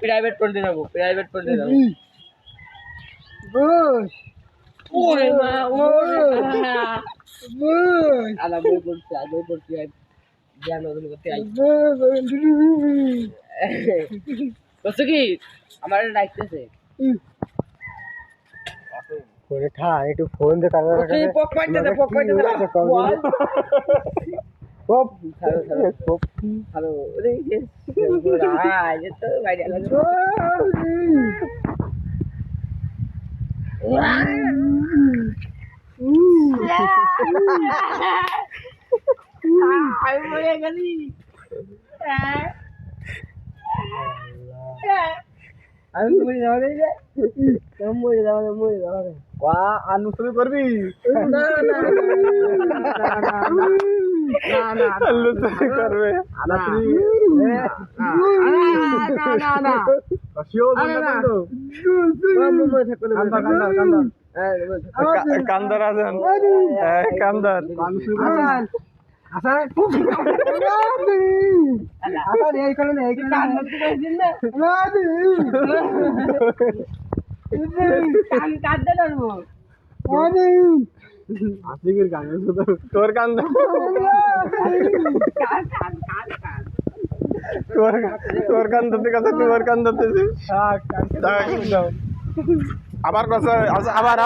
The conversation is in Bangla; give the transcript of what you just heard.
প্রাইভেট পড়তে যাবো কি আমার ডাকতেছে একটু ফোন দে হ্যালো আমি মরে গেলি আমি মরে যাওয়া রে মরে যাওয়া রে আনুষ্ঠানিক করবি করবে কান্দার আছেন কান্দার তোর কান্দা তোর কান্দাতে কথা তোর কান্দাতে আবার কথা আবার